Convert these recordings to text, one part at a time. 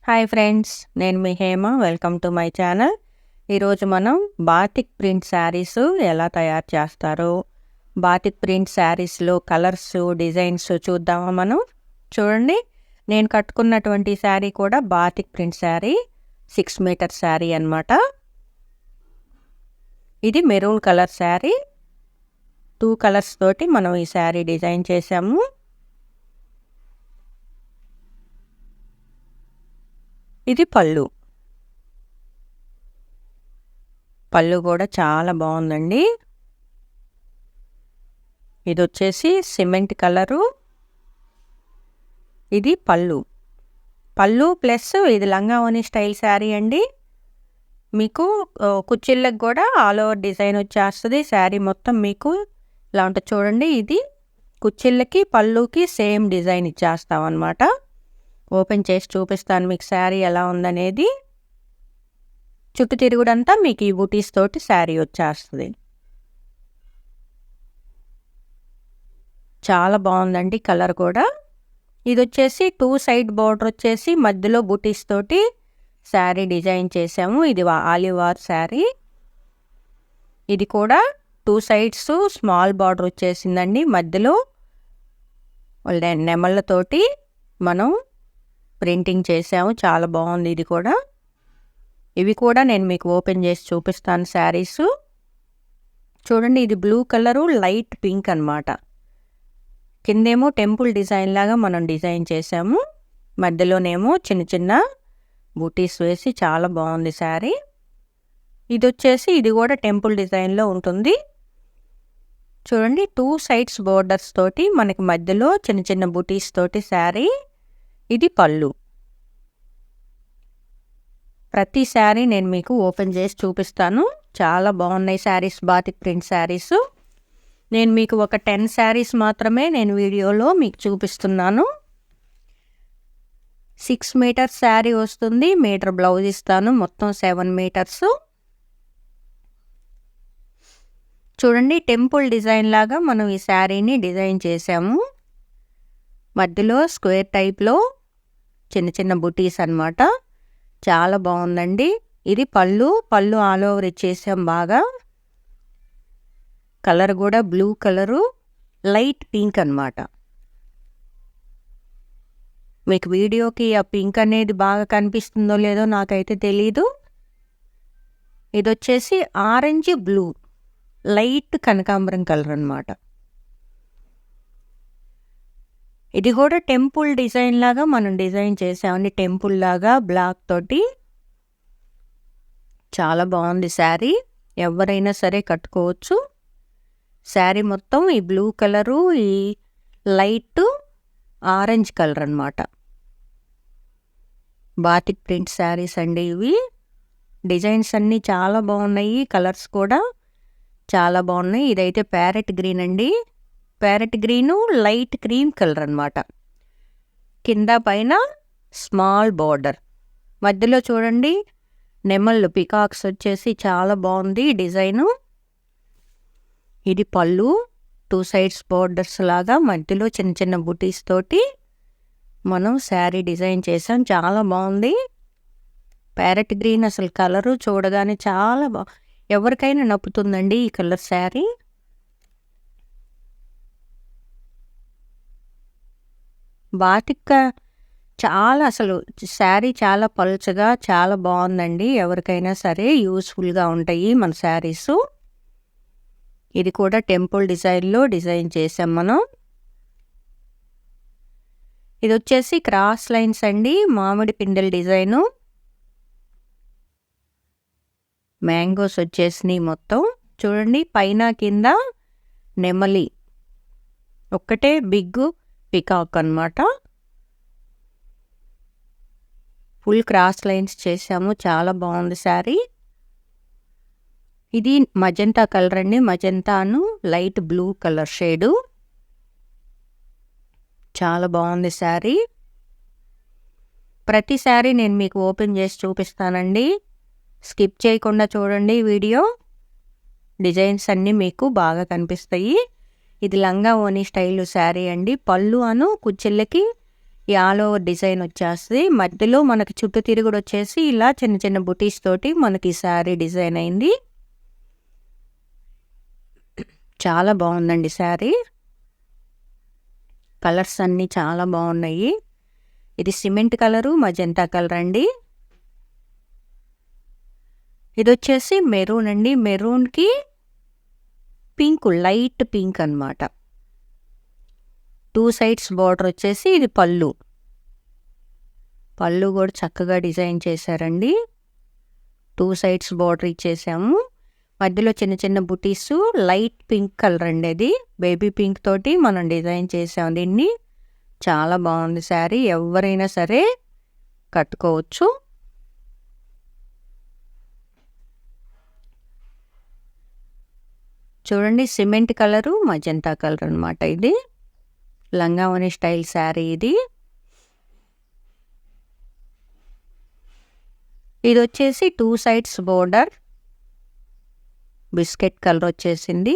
Hi friends, నేను మీ Hema. Welcome to my channel. ఈరోజు మనం బాతిక్ ప్రింట్ శారీస్ ఎలా తయారు చేస్తారో, బాతిక్ ప్రింట్ శారీస్లో కలర్స్, డిజైన్స్ చూద్దామా మనం. చూడండి, నేను కట్టుకున్నటువంటి శారీ కూడా batik print sari, 6 metre sari అన్నమాట. ఇది మెరూన్ కలర్ శారీ. 2 కలర్స్ తోటి మనం ఈ శారీ డిజైన్ చేసాము. ఇది పళ్ళు. పళ్ళు కూడా చాలా బాగుందండి. ఇది వచ్చేసి సిమెంట్ కలరు. ఇది పళ్ళు. పళ్ళు ప్లస్ ఇది లంగావోని స్టైల్ శారీ అండి. మీకు కుచ్చిళ్ళకి కూడా ఆల్ ఓవర్ డిజైన్ వచ్చేస్తుంది. శారీ మొత్తం మీకు ఇలా ఉంటుంది. చూడండి, ఇది కుచ్చిళ్ళకి పళ్ళుకి సేమ్ డిజైన్ ఇచ్చేస్తాం అన్నమాట. ఓపెన్ చేసి చూపిస్తాను మీకు శారీ ఎలా ఉందనేది. చుట్టూ తిరుగుడంతా మీకు ఈ బూటీస్ తోటి శారీ వచ్చేస్తుంది. చాలా బాగుందండి కలర్ కూడా. ఇది వచ్చేసి 2 సైడ్ బోర్డర్ వచ్చేసి మధ్యలో బూటీస్ తోటి శారీ డిజైన్ చేసాము. ఇది ఆలివ్ ఆర్ శారీ. ఇది కూడా 2 సైడ్స్ స్మాల్ బార్డర్ వచ్చేసిందండి. మధ్యలో నెమళ్ళతోటి మనం ప్రింటింగ్ చేసాము. చాలా బాగుంది ఇది కూడా. ఇవి కూడా నేను మీకు ఓపెన్ చేసి చూపిస్తాను శారీస్. చూడండి, ఇది బ్లూ కలరు, లైట్ పింక్ అన్నమాట. కిందేమో టెంపుల్ డిజైన్ లాగా మనం డిజైన్ చేసాము. మధ్యలోనేమో చిన్న చిన్న బూటీస్ వేసి చాలా బాగుంది శారీ. ఇది వచ్చేసి ఇది కూడా టెంపుల్ డిజైన్లో ఉంటుంది. చూడండి, 2 సైడ్స్ బోర్డర్స్ తోటి మనకి మధ్యలో చిన్న చిన్న బూటీస్ తోటి శారీ. ఇది పళ్ళు. ప్రతి శారీ నేను మీకు ఓపెన్ చేసి చూపిస్తాను. చాలా బాగున్నాయి శారీస్, బాతిక్ ప్రింట్ శారీస్. నేను మీకు ఒక 10 శారీస్ మాత్రమే నేను వీడియోలో మీకు చూపిస్తున్నాను. 6 మీటర్ శారీ వస్తుంది. మీటర్ బ్లౌజ్ ఇస్తాను. మొత్తం 7 మీటర్స్. చూడండి, టెంపుల్ డిజైన్ లాగా మనం ఈ శారీని డిజైన్ చేసాము. మధ్యలో స్క్వేర్ టైప్లో చిన్న చిన్న బుటీస్ అన్నమాట. చాలా బాగుందండి. ఇది పళ్ళు. పళ్ళు ఆల్ ఓవర్ ఇచ్చేసాం బాగా. కలర్ కూడా బ్లూ కలరు, లైట్ పింక్ అన్నమాట. మీకు వీడియోకి ఆ పింక్ అనేది బాగా కనిపిస్తుందో లేదో నాకైతే తెలీదు. ఇది వచ్చేసి ఆరెంజ్ బ్లూ, లైట్ కనకాంబరం కలర్ అన్నమాట. ఇది కూడా టెంపుల్ డిజైన్ లాగా మనం డిజైన్ చేసామండి. టెంపుల్ లాగా బ్లాక్ తోటి. చాలా బాగుంది శారీ. ఎవరైనా సరే కట్టుకోవచ్చు. శారీ మొత్తం ఈ బ్లూ కలరు, ఈ లైట్ ఆరెంజ్ కలర్ అన్నమాట. బాతిక్ ప్రింట్ శారీస్ అండి ఇవి. డిజైన్స్ అన్నీ చాలా బాగున్నాయి. కలర్స్ కూడా చాలా బాగున్నాయి. ఇదైతే ప్యారెట్ గ్రీన్ అండి. Parrot green, light cream colour అన్నమాట. కింద పైన స్మాల్ బార్డర్. మధ్యలో చూడండి నెమళ్ళు, పికాక్స్ వచ్చేసి చాలా బాగుంది డిజైను. ఇది పళ్ళు. 2 సైడ్స్ బార్డర్స్ లాగా మధ్యలో చిన్న చిన్న బుటీస్ తోటి మనం శారీ డిజైన్ చేసాం. చాలా బాగుంది. ప్యారెట్ గ్రీన్ అసలు కలరు చూడగానే చాలా ఎవరికైనా నప్పుతుందండి ఈ కలర్ శారీ. బాతిక్ చాలా అసలు శారీ చాలా పలుచగా చాలా బాగుందండి. ఎవరికైనా సరే యూస్ఫుల్గా ఉంటాయి మన శారీస్. ఇది కూడా టెంపుల్ డిజైన్లో డిజైన్ చేసాం మనం. ఇది వచ్చేసి క్రాస్ లైన్స్ అండి. మామిడి పిందెల డిజైను. మ్యాంగోస్ వచ్చేసినాయి మొత్తం. చూడండి, పైన కింద నెమలి, ఒక్కటే బిగ్ పికాక్ అన్నమాట. ఫుల్ క్రాస్ లైన్స్ చేసాము. చాలా బాగుంది శారీ. ఇది మజంతా కలర్ అండి. మజంతాను లైట్ బ్లూ కలర్ షేడు. చాలా బాగుంది శారీ. ప్రతి శారీ నేను మీకు ఓపెన్ చేసి చూపిస్తానండి. స్కిప్ చేయకుండా చూడండి వీడియో. డిజైన్స్ అన్నీ మీకు బాగా కనిపిస్తాయి. ఇది లంగా ఓని స్టైల్ శారీ అండి. పళ్ళు కుచ్చిళ్ళకి ఈ ఆల్ ఓవర్ డిజైన్ వచ్చేస్తుంది. మధ్యలో మనకి చుట్టూ తిరుగుడు వచ్చేసి ఇలా చిన్న చిన్న బుటీస్ తోటి మనకి శారీ డిజైన్ అయింది. చాలా బాగుందండి శారీ. కలర్స్ అన్నీ చాలా బాగున్నాయి. ఇది సిమెంట్ కలరు, మజంతా కలర్ అండి. ఇది వచ్చేసి మెరూన్ అండి. మెరూన్కి పింక్, లైట్ పింక్ అనమాట. 2 సైడ్స్ బార్డర్ వచ్చేసి ఇది పళ్ళు. పళ్ళు కూడా చక్కగా డిజైన్ చేశారండి. 2 సైడ్స్ బార్డర్ ఇచ్చేసాము. మధ్యలో చిన్న చిన్న బుటీస్, లైట్ పింక్ కలర్ అండి. అది బేబీ పింక్ తోటి మనం డిజైన్ చేసాం దీన్ని. చాలా బాగుంది శారీ. ఎవరైనా సరే కట్టుకోవచ్చు. చూడండి, సిమెంట్ కలరు, మజంతా కలర్ అనమాట. ఇది లంగావని స్టైల్ శారీ. ఇది వచ్చేసి 2 సైడ్స్ బోర్డర్ బిస్కెట్ కలర్ వచ్చేసింది.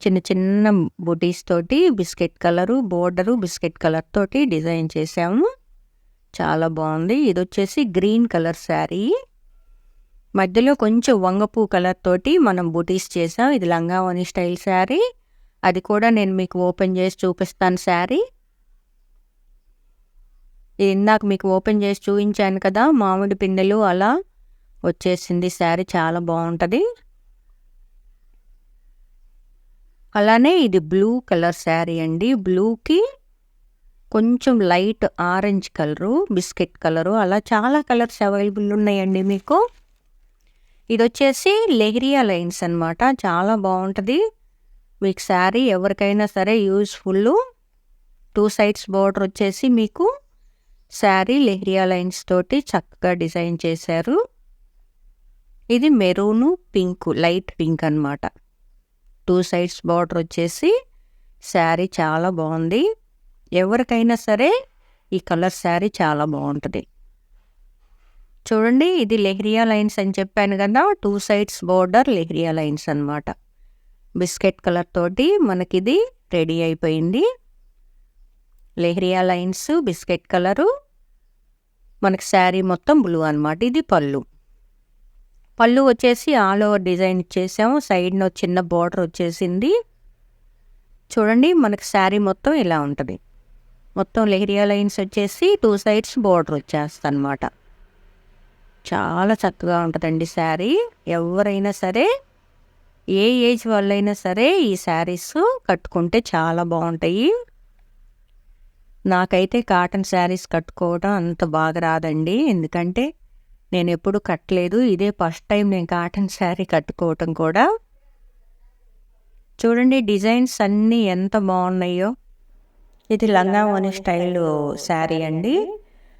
చిన్న చిన్న బుటీస్ తోటి biscuit colour border, biscuit colour తోటి డిజైన్ చేసాము. చాలా బాగుంది. ఇది వచ్చేసి గ్రీన్ కలర్ శారీ. మధ్యలో కొంచెం వంగపూ కలర్ తోటి మనం బుటీస్ చేసాం. ఇది లంగావని స్టైల్ శారీ. అది కూడా నేను మీకు ఓపెన్ చేసి చూపిస్తాను శారీ. ఇది ఇందాక మీకు ఓపెన్ చేసి చూపించాను కదా, మామిడి పిందెలు అలా వచ్చేసింది శారీ. చాలా బాగుంటుంది. అలానే ఇది బ్లూ కలర్ శారీ అండి. బ్లూకి కొంచెం light orange colour, biscuit colour, అలా చాలా కలర్స్ అవైలబుల్ ఉన్నాయండి మీకు. ఇది వచ్చేసి లెహరియా లైన్స్ అనమాట. చాలా బాగుంటుంది మీకు శారీ. ఎవరికైనా సరే యూజ్ఫుల్. 2 సైడ్స్ బార్డర్ వచ్చేసి మీకు శారీ లెహరియా లైన్స్ తోటి చక్కగా డిజైన్ చేశారు. ఇది మెరూను పింక్, లైట్ పింక్ అనమాట. 2 సైడ్స్ బార్డర్ వచ్చేసి శారీ చాలా బాగుంది. ఎవరికైనా సరే ఈ కలర్ శారీ చాలా బాగుంటుంది. చూడండి, ఇది లెహరియా లైన్స్ అని చెప్పాను కదా. 2 సైడ్స్ బార్డర్ లెహరియా లైన్స్ అనమాట. బిస్కెట్ కలర్ తోటి మనకిది రెడీ అయిపోయింది. లెహరియా లైన్స్, బిస్కెట్ కలరు, మనకి శారీ మొత్తం బ్లూ అనమాట. ఇది పళ్ళు. పళ్ళు వచ్చేసి ఆల్ ఓవర్ డిజైన్ ఇచ్చేసాము. సైడ్న చిన్న బార్డర్ వచ్చేసింది. చూడండి, మనకి శారీ మొత్తం ఇలా ఉంటుంది. మొత్తం లెహరియా లైన్స్ వచ్చేసి 2 సైడ్స్ బార్డర్ వచ్చేస్తుంది అనమాట. చాలా చక్కగా ఉంటుందండి శారీ. ఎవరైనా సరే, ఏ ఏజ్ వాళ్ళైనా సరే ఈ శారీస్ కట్టుకుంటే చాలా బాగుంటాయి. నాకైతే కాటన్ శారీస్ కట్టుకోవడం అంత బాగా రాదండి. ఎందుకంటే నేను ఎప్పుడు కట్టలేదు. ఇదే ఫస్ట్ టైం నేను కాటన్ శారీ కట్టుకోవటం కూడా. చూడండి, డిజైన్స్ అన్నీ ఎంత బాగున్నాయో. ఇది లంగావని స్టైల్ శారీ అండి.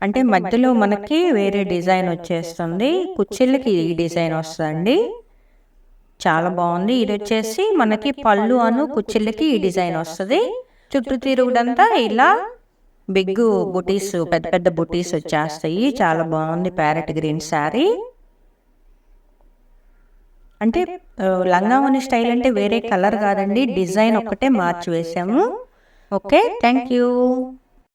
అంటే మధ్యలో మనకి వేరే డిజైన్ వచ్చేస్తుంది. కుచ్చిళ్ళకి ఈ డిజైన్ వస్తుందండి. చాలా బాగుంది. ఇది వచ్చేసి మనకి పళ్ళు అను కుచ్చిళ్ళకి ఈ డిజైన్ వస్తుంది. చుట్టూ తిరుగుడంతా ఇలా బిగ్ బుటీస్, పెద్ద పెద్ద బుటీస్ వచ్చేస్తాయి. చాలా బాగుంది. Parrot green sari. అంటే లంగావని స్టైల్ అంటే వేరే కలర్ కాదండి, డిజైన్ ఒక్కటే మార్చి వేసాము. Okay, thank you.